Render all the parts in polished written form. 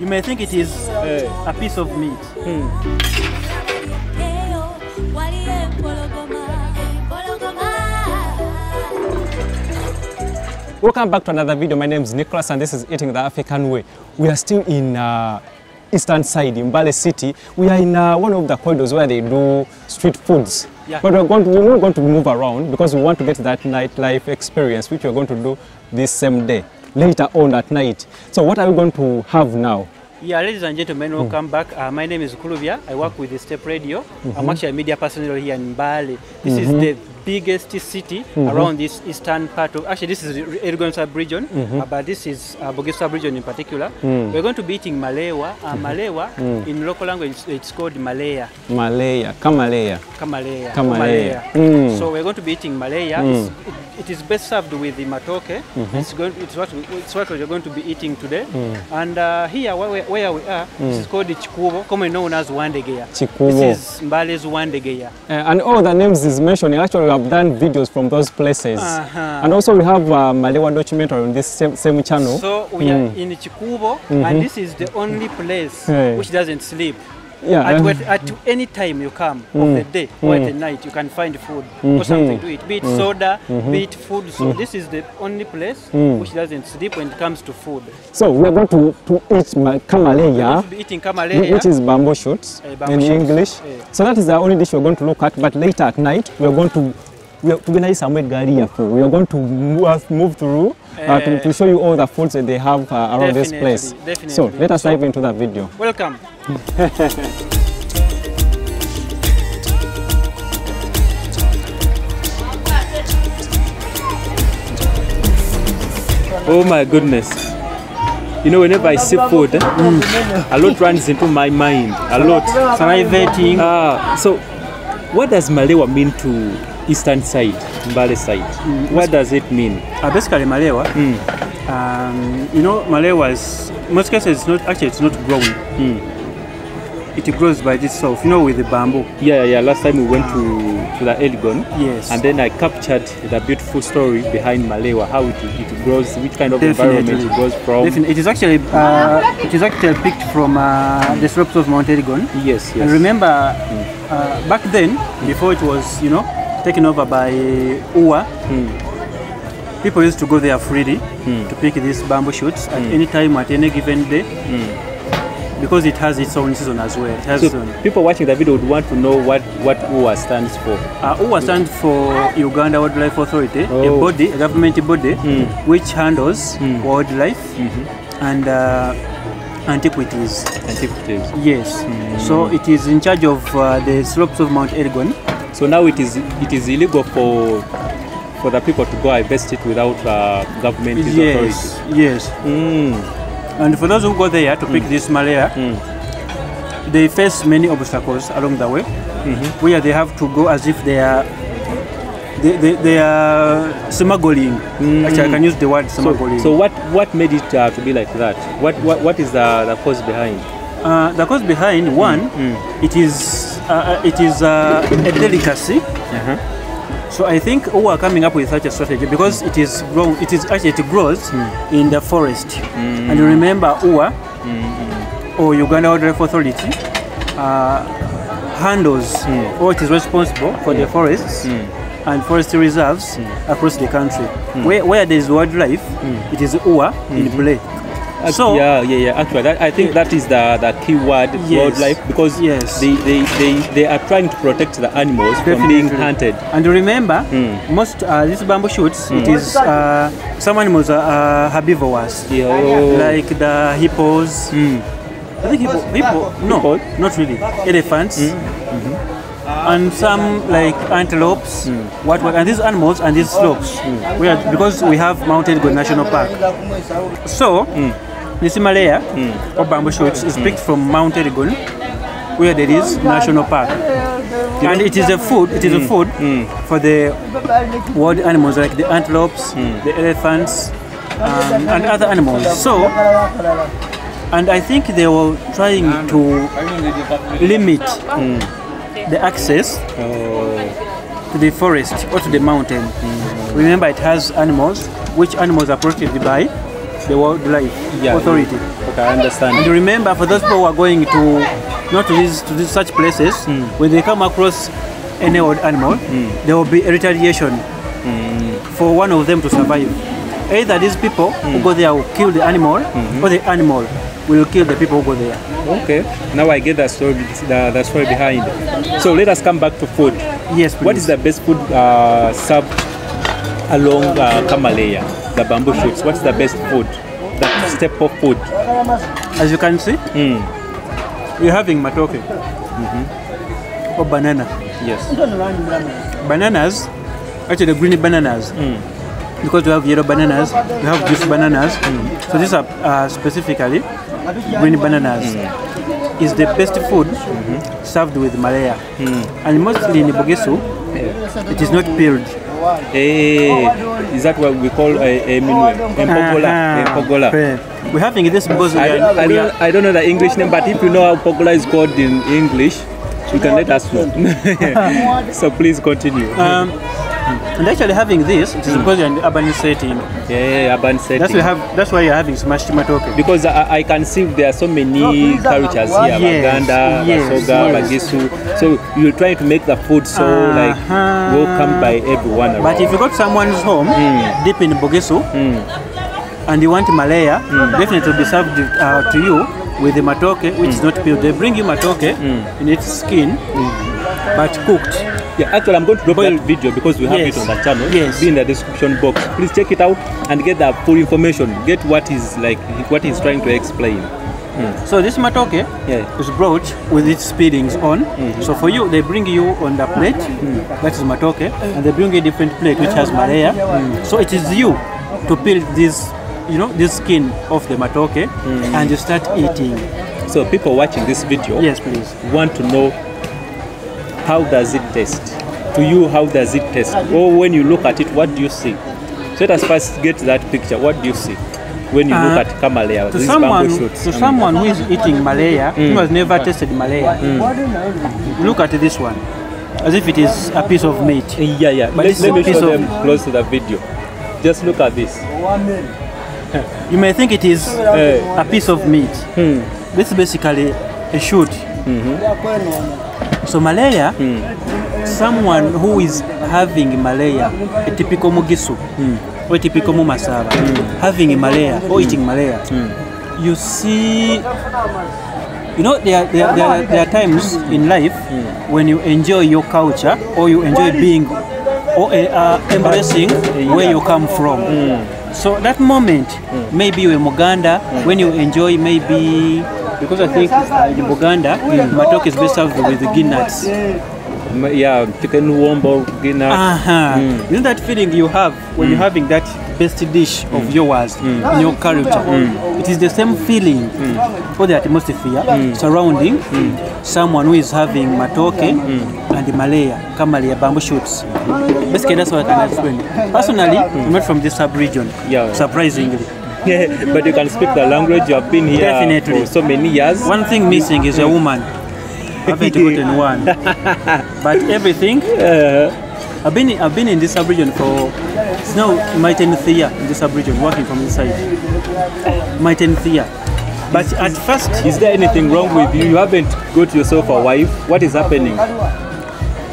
You may think it is a piece of meat. Welcome back to another video. My name is Nicholas and this is Eating the African Way. We are still in eastern side, in Imbalu city. We are in one of the corridors where they do street foods. Yeah. But we're not going to move around because we want to get that nightlife experience, which we're going to do this same day, later on at night. So what are we going to have now? Yeah, ladies and gentlemen, welcome back. My name is Kulubia. I work with the Step Radio. I'm actually a media personnel here in Imbalu. This is the biggest city around this eastern part of, actually this is Elgon sub-region, but this is Bagisu sub-region in particular. We're going to be eating Malewa. Malewa, in local language, it's called Malea. Malea, Kamalea. Kamalea. Kamalea. So we're going to be eating Malea. It is best served with the matoke. It's what we're going to be eating today. And here, where we are, this is called the Chikubo, commonly known as Wandegeya. Chikubo. This is Mbale's Wandegeya. And all the names is mentioned. Actually, we have done videos from those places. And also we have Malewa documentary on this same channel. So we are in Chikubo, and this is the only place which doesn't sleep. Yeah, at any time you come of the day or at the night, you can find food or something to eat, be it soda, be it food. So this is the only place which doesn't sleep when it comes to food. So we are going to eat Kamaleya, which is bamboo shoots in English. So that is the only dish we're going to look at. But later at night, we are going to we are going to move through to show you all the foods that they have around this place. Definitely. So let us dive into the video. Welcome. Oh my goodness. You know, whenever I see food, a lot runs into my mind. A lot. Salivating. So, what does Malewa mean to eastern side, Imbalu side? What does it mean? Basically, Malewa. You know, Malewa is, in most cases, it's not growing. It grows by itself, you know, with the bamboo. Yeah. Last time we went to the Elgon. Yes. And then I captured the beautiful story behind Malewa, how it grows, which kind of environment it grows from. Definitely. It is actually picked from the slopes of Mount Elgon. Yes. And remember, back then, before it was, you know, taken over by Uwa, people used to go there freely to pick these bamboo shoots at any time, at any given day. Because it has its own season as well. It has people watching the video would want to know what UWA stands for. UWA stands for Uganda Wildlife Authority, a government body which handles wildlife and antiquities. Yes. So it is in charge of the slopes of Mount Elgon. So now it is illegal for the people to go harvest it without government authority. Yes. And for those who go there to pick this Malewq, they face many obstacles along the way, where they have to go as if they are smuggling. Actually, I can use the word smuggling. So what made it to be like that? What is the cause behind? The cause behind one, it is a delicacy. So I think we are coming up with such a strategy because it grows in the forest. And remember, UWA or Uganda Wildlife Authority handles or it is responsible for the forests and forest reserves across the country. Where there is wildlife, it is UWA in play. So actually I think that is the key word, wildlife, because they are trying to protect the animals from being hunted. And remember, most these bamboo shoots, it is some animals are herbivores, like the hippos. I think hippo, not really. Elephants. And some like antelopes, and these animals and these slopes, because we have Mount Elgon National Park. So this Malewq or bamboo shoots is picked from Mount Elgon, where there is National Park, and it is a food. It is a food for the wild animals like the antelopes, the elephants, and other animals. So, and I think they were trying to limit the access to the forest or to the mountain. Remember, it has animals, which animals are protected by the Wildlife Authority. Okay, I understand. And remember, for those people who are going to not to these such places, when they come across any old animal, there will be a retaliation for one of them to survive. Either these people who go there will kill the animal, or the animal will kill the people who go there. Okay, now I get the story behind. So let us come back to food. Yes, please. What is the best food served along Kamaleya, the bamboo shoots? What's the best food, the staple food? As you can see, we're having matoke or banana. Yes. Bananas, actually green bananas. Because we have yellow bananas, we have juice bananas. So these are specifically green bananas. Is the best food served with Malewa. And mostly in Bagisu, it is not peeled. Is that what we call a Empogola? We're having this because I don't know the English name, but if you know how Pogola is called in English, you can let us know. So please continue. And actually having this, it is because you're in the urban setting. Yeah, urban setting. That's why you're having smashed matoke. Because I can see there are so many cultures here, Uganda, Bagisu. So you're trying to make the food so like welcomed by everyone around. But if you got someone's home deep in Bagisu and you want Malewa, definitely will be served to you with the matoke, which is not peeled. They bring you matoke in its skin, but cooked. Yeah, actually I'm going to drop that video because we have it on the channel. Yes. Be in the description box. Please check it out and get the full information. Get what he's trying to explain. So this matoke is brought with its peelings on. So for you, they bring you on the plate, that is matoke, and they bring you a different plate which has Malewa. So it is you to peel this, this skin off the matoke, and you start eating. So people watching this video, yes, please, want to know, how does it taste? To you, how does it taste? Or when you look at it, what do you see? So let us first get that picture. What do you see when you look at Malewa? To someone who is eating Malewa, who has never tasted Malewa, look at this one, as if it is a piece of meat. Yeah. But let me show them close to the video. Just look at this. You may think it is a piece of meat. This is basically a shoot. So Malewa, someone who is having Malewa, a typical Gisu or a typical Masaba, having Malewa or eating Malewa, you see, there are times in life when you enjoy your culture or you enjoy being or embracing where you come from. So that moment, maybe you're in Uganda, when you enjoy maybe, because I think in Uganda, matoke is best served with the nuts. Yeah, chicken wombo, nuts. You know that feeling you have when you're having that best dish of yours in your culture? It is the same feeling for the atmosphere surrounding someone who is having matoke and the Malewa, Kamaleya bamboo shoots. Basically, that's what I can explain. Personally, I'm not from this sub-region, surprisingly. But you can speak the language. You have been here for so many years. One thing missing is a woman. I haven't gotten one. But everything, I've been in this sub-region for, it's now my 10th year in this sub-region, working from this side. My 10th year. But at first, is there anything wrong with you? You haven't got yourself a wife. What is happening?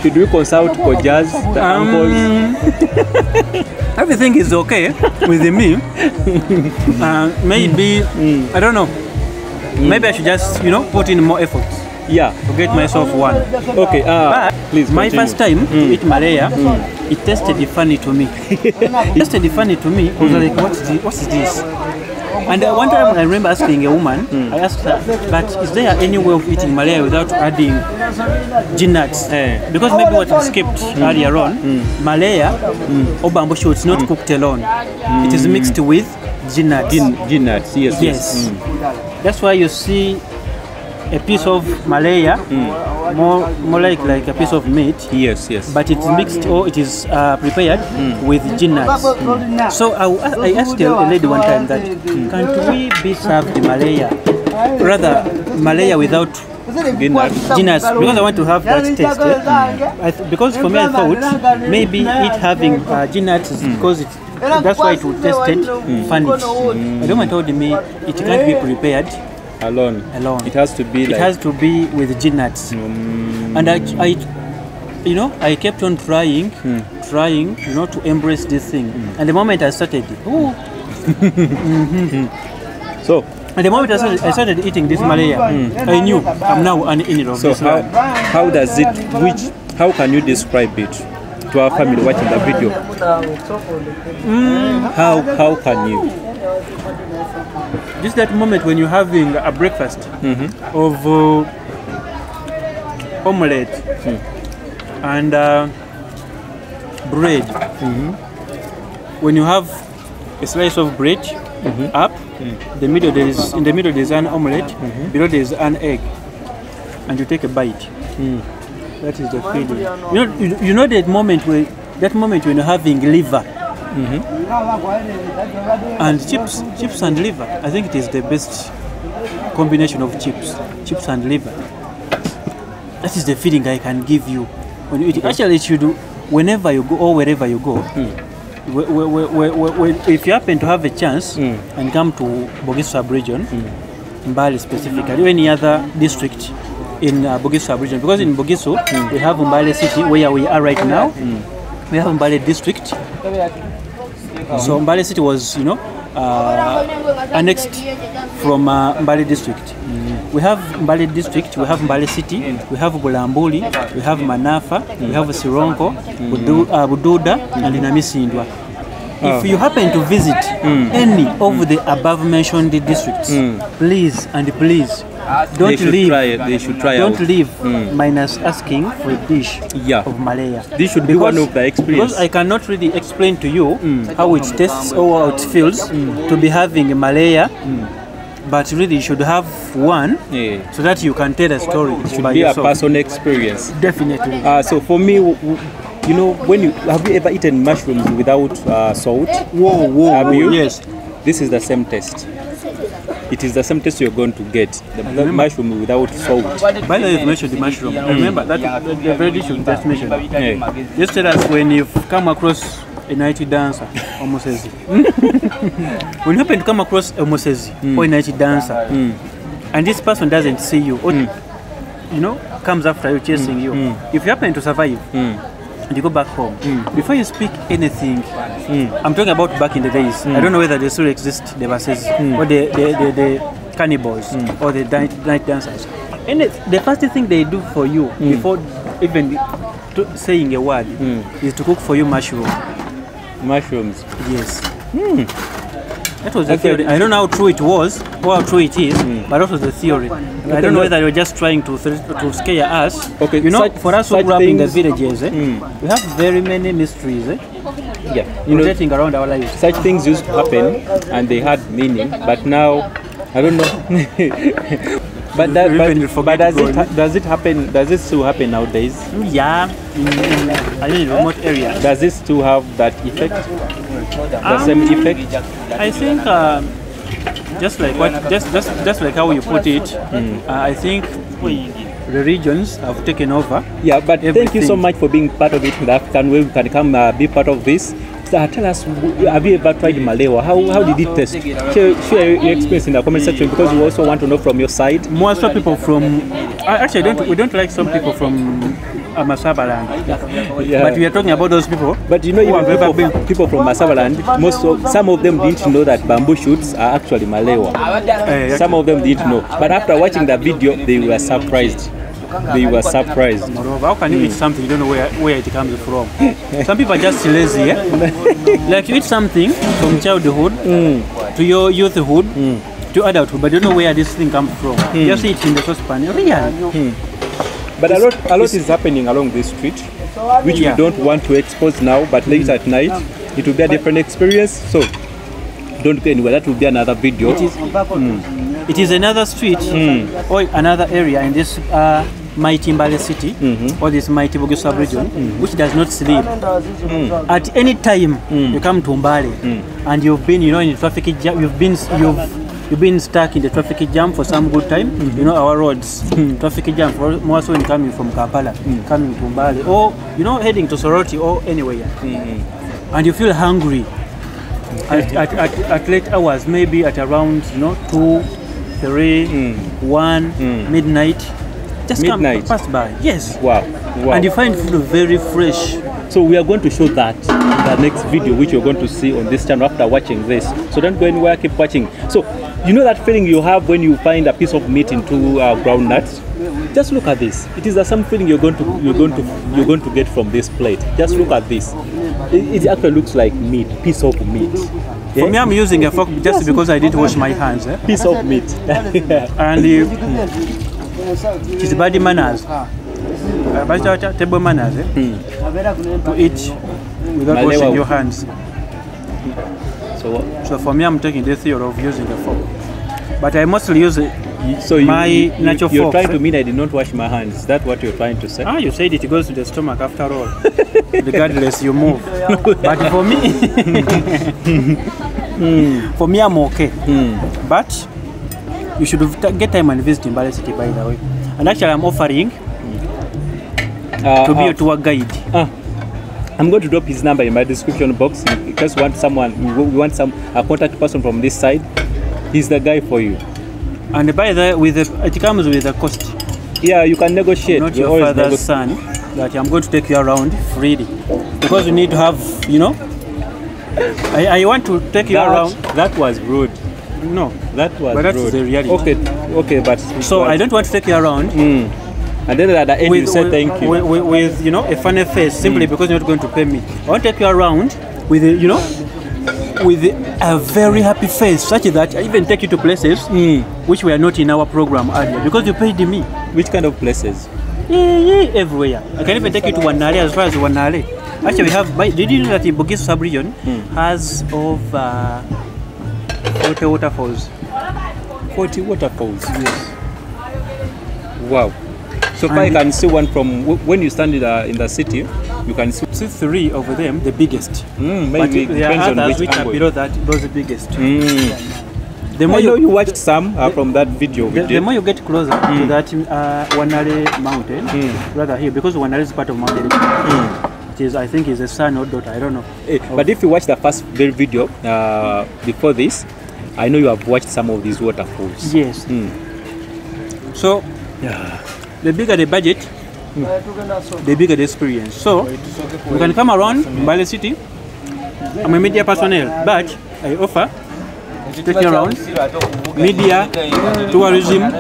Should we consult Kojas, the uncles? Everything is okay with me. Maybe, I don't know. Maybe I should just, put in more effort. Yeah. To get myself one. Okay. But please my continue. first time to eat Malewa, it tasted funny to me. It tasted funny to me. I was like, what is this? And one time I remember asking a woman, I asked her, but is there any way of eating Malewa without adding nuts? Because maybe what we skipped earlier on, Malewa or bamboo shoots not cooked alone. It is mixed with nuts. Nuts, yes. That's why you see a piece of Malewa, more like a piece of meat. Yes. But it's mixed or it is prepared with nuts. So I asked a lady one time that, can't we be served Malewa? Rather, Malewa without nuts, because I want to have that taste. Because for me I thought maybe it having nuts is because that's why it tasted funny. The woman told me it can't be prepared alone. It has to be. It has to be with gin nuts. And I kept on trying, to embrace this thing. And the moment I started, so. At the moment I started eating this Malewq, I knew I'm now an in of this. How does it? How can you describe it to our family watching the video? How can you? Just that moment when you're having a breakfast of omelette and bread. When you have a slice of bread up, in the middle there's an omelette, below there's an egg, and you take a bite. That is the feeling. You know that moment when you're having liver and chips and liver. I think it is the best combination of chips and liver. That is the feeling I can give you when you eat it. Actually, it should do whenever you go or wherever you go. If you happen to have a chance and come to Bagisu sub-region, Mbale specifically, or any other district in Bagisu sub-region, because in Bagisu we have Mbale city where we are right now. We have Mbale district. So Mbale city was, annexed from Mbale district. We have Mbale district, we have Mbale city, we have Bulambuli, we have Manafa, we have Sironko, Bududa, and Namisindwa. If you happen to visit any of the above mentioned districts, please don't leave. They should try don't leave minus asking for a dish of Malewq. This should be one of the experience. Because I cannot really explain to you how it tastes or how it feels to be having a Malewq. But really, you should have one so that you can tell a story. It should be yourself. A personal experience. Definitely. So for me, have you ever eaten mushrooms without salt? Whoa. Have you? Yes. This is the same taste. It is the same taste you're going to get. The mushroom without salt. By the way, you mentioned the mushroom. I remember that the very dish you just mentioned. Just tell us when you've come across a night dancer, Omosezi. When you happen to come across a Omosezi or a night dancer, and this person doesn't see you, or comes after you, chasing you, if you happen to survive, and you go back home, before you speak anything, I'm talking about back in the days. I don't know whether they still exist, the Basses, or the cannibals, or the night dancers. And the first thing they do for you, before even saying a word, is to cook for you mushrooms. Yes. That was the theory. I don't know how true it was or how true it is, but that was the theory. I don't know whether they were just trying to scare us. Okay. For us who grew up in the villages, we have very many mysteries rotating around our lives. Such things used to happen and they had meaning, but now, I don't know. But does it happen? Does it still happen nowadays? Yeah, in remote areas. Does it still have that effect? The same effect? I think just like how you put it. I think the regions have taken over. Yeah, but thank you so much for being part of it. The African way, we can come be part of this. Tell us, have you ever tried Malewa? How did it taste? Share your experience in the comment section, because we also want to know from your side. Most of people from, actually we don't like some people from Masabaland, but we are talking about those people. But even people from Masabaland, some of them didn't know that bamboo shoots are actually Malewa. Some of them didn't know, but after watching the video, they were surprised. How can you eat something you don't know where it comes from? Some people are just lazy. Like you eat something from childhood to your youthhood to adulthood, but you don't know where this thing comes from. You just eat in the saucepan. But a lot is happening along this street, which we don't want to expose now, but later at night it will be a different experience. So don't go anywhere. That will be another video. It is another street or another area in this mighty Mbale city or this mighty Bagisu sub-region, which does not sleep. At any time you come to Mbale and you've been, in the traffic jam, you've been stuck in the traffic jam for some good time. Our roads, traffic jam, more so when coming from Kampala, coming to Mbale, or heading to Soroti or anywhere, and you feel hungry. at late hours, maybe at around 2, 3, 1, midnight. Just midnight. come pass by. Yes. Wow. And you find food very fresh. So we are going to show that in the next video, which you're going to see on this channel after watching this. So don't go anywhere, keep watching. So you know that feeling you have when you find a piece of meat into groundnuts? Just look at this. It is the same feeling you're going to get from this plate. Just look at this. It actually looks like meat, piece of meat. For me, I'm using a fork just because I didn't wash my hands. Piece of meat. And it's bad manners. Table manners to eat without washing your hands. So for me, I'm taking the theory of using a fork. But I mostly use my natural fork. You're trying to mean I did not wash my hands. Is that what you're trying to say? You said it goes to the stomach after all. Regardless, you move. But for me, I'm okay. But you should get time and visit Imbalu City, by the way. And actually, I'm offering to be a tour guide. I'm going to drop his number in my description box in case we want a contact person from this side. He's the guy for you. And by the way, it comes with a cost. Yeah, you can negotiate. Not your father's son that I'm going to take you around freely. Because you need to have, I want to take you around. That was rude. No, that was but that's rude. The reality. Okay, but so I don't want to take you around. And then at the end you say thank you. With a funny face, simply because you're not going to pay me. I want to take you around with with a very happy face, such that I even take you to places which were not in our program earlier because you paid me. Which kind of places? Everywhere. I can even take you to Wanale, as far as Wanale. Actually, we have. Did you know that the Bagisu sub-region has over 40 waterfalls? 40 waterfalls. Yes. Wow. So I can see one from when you stand in the city, you can see 3 of them, the biggest. Maybe but there are others which are below that, those are the biggest. The more you watched some from that video. The more you get closer to that Wanale mountain, rather here, because Wanale is part of Mount Elgon. It is, I think, is a son or daughter. I don't know. But if you watch the first video before this, I know you have watched some of these waterfalls. Yes. So. The bigger the budget, the bigger the experience. So, you can come around Imbalu City. I'm a media personnel, but I offer to take you around media, tourism,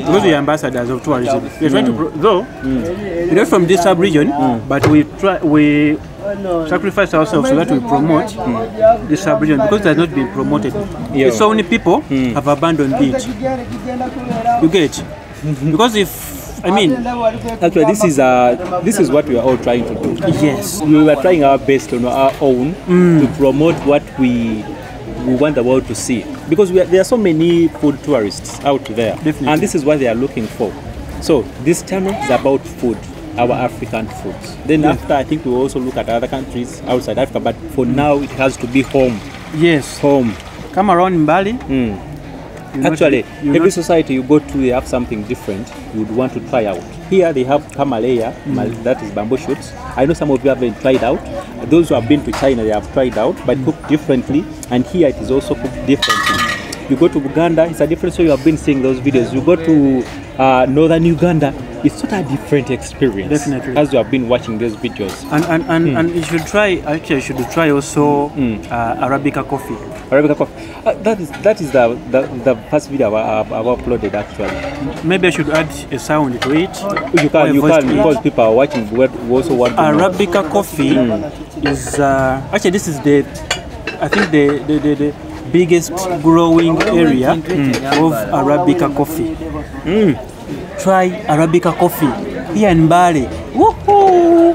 because we are ambassadors of tourism. We are trying to, though, we're not from this sub-region, but we sacrifice ourselves so that we promote this sub-region because it has not been promoted. So many people have abandoned it. You get it? Because actually, this is what we are all trying to do. Yes, we were trying our best on our own to promote what we want the world to see, because there are so many food tourists out there. Definitely. And this is what they are looking for. So this channel is about food, our African foods. Then after, I think we will also look at other countries outside Africa, but for now it has to be home. Yes, home. Come around Imbalu. Actually, every society you go to, they have something different you would want to try out. Here they have Malewa, that is bamboo shoots. I know some of you haven't tried out. Those who have been to China, they have tried out, but cooked differently. And here it is also cooked differently. You go to Uganda, it's a different story. You have been seeing those videos. You go to northern Uganda, it's not a different experience. Definitely. As you have been watching those videos. And you should try. Actually, you should try also Arabica coffee. Arabica coffee. That is the first video I've uploaded actually. Maybe I should add a sound to it. You can because people are watching. We also want to Arabica coffee is actually this is I think the biggest growing area of Arabica coffee. Try Arabica coffee here in Bali. Woohoo!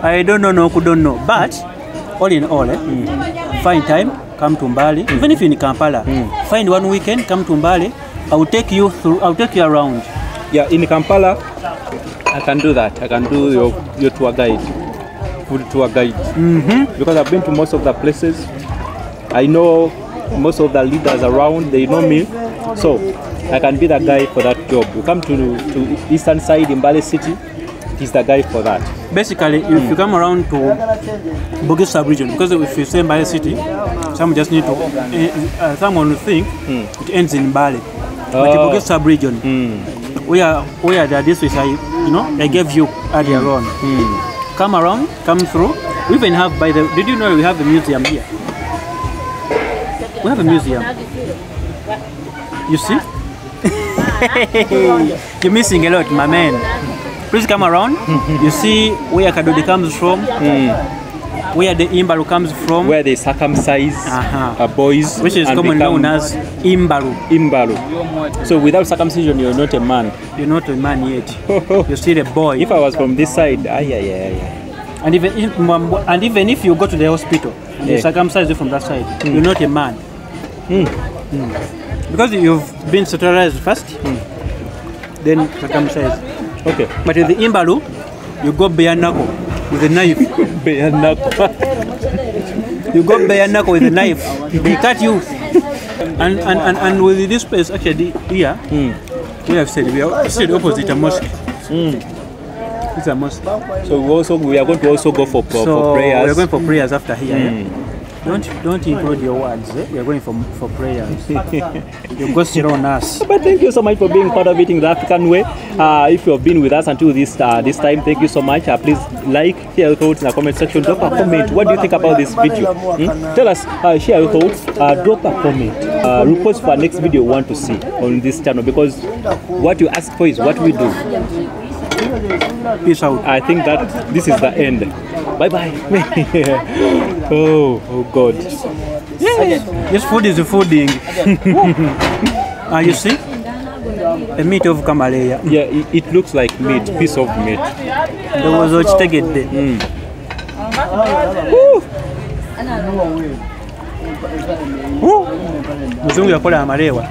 I don't know, but all in all, find time, come to Imbalu. Even if you're in Kampala, find one weekend, come to Imbalu. I'll take you around. Yeah, in Kampala, I can do that. I can do your tour guide, food tour guide. Because I've been to most of the places. I know most of the leaders around. They know me, so I can be the guy for that job. You come to eastern side Imbalu City, He's the guy for that. Basically, if you come around to Bagisu sub-region, because if you say Mbale city, some just need to, someone will think it ends in Mbale. But in Bagisu sub-region, we are the districts I gave you earlier on. Come around, come through. We even have, did you know we have a museum here? We have a museum. You see? You're missing a lot, my man. Please come around. You see where Kadodi comes from, where the Imbalu comes from, where they circumcise boys, which is commonly known as Imbalu. Imbalu. So without circumcision, you're not a man. You're not a man yet. You're still a boy. If I was from this side, and even if you go to the hospital, they circumcise you from that side. You're not a man. Because you've been sterilized first, then circumcised. Okay. But in the Imbalu, you go bare knuckle with a knife. Bare knuckle. You go bare knuckle with a knife. They cut you. And with this place actually here, we have said we are still opposite a mosque. It's a mosque. So we are going to also go for prayers. We are going for prayers after here. Don't include your words. We are going for prayers. You go sit on us. But thank you so much for being part of Eating the African Way. If you have been with us until this time, thank you so much. Please like, share your thoughts in the comment section. Drop a comment. What do you think about this video? Tell us, share your thoughts. Drop a comment. Request for our next video you want to see on this channel, because what you ask for is what we do. Peace out. I think that this is the end. Bye bye. Oh God. This food is fooding. You see? A meat of Kamaleya. Yeah, it looks like meat, piece of meat. There was a chicken there. Muzungu yakola Malewa.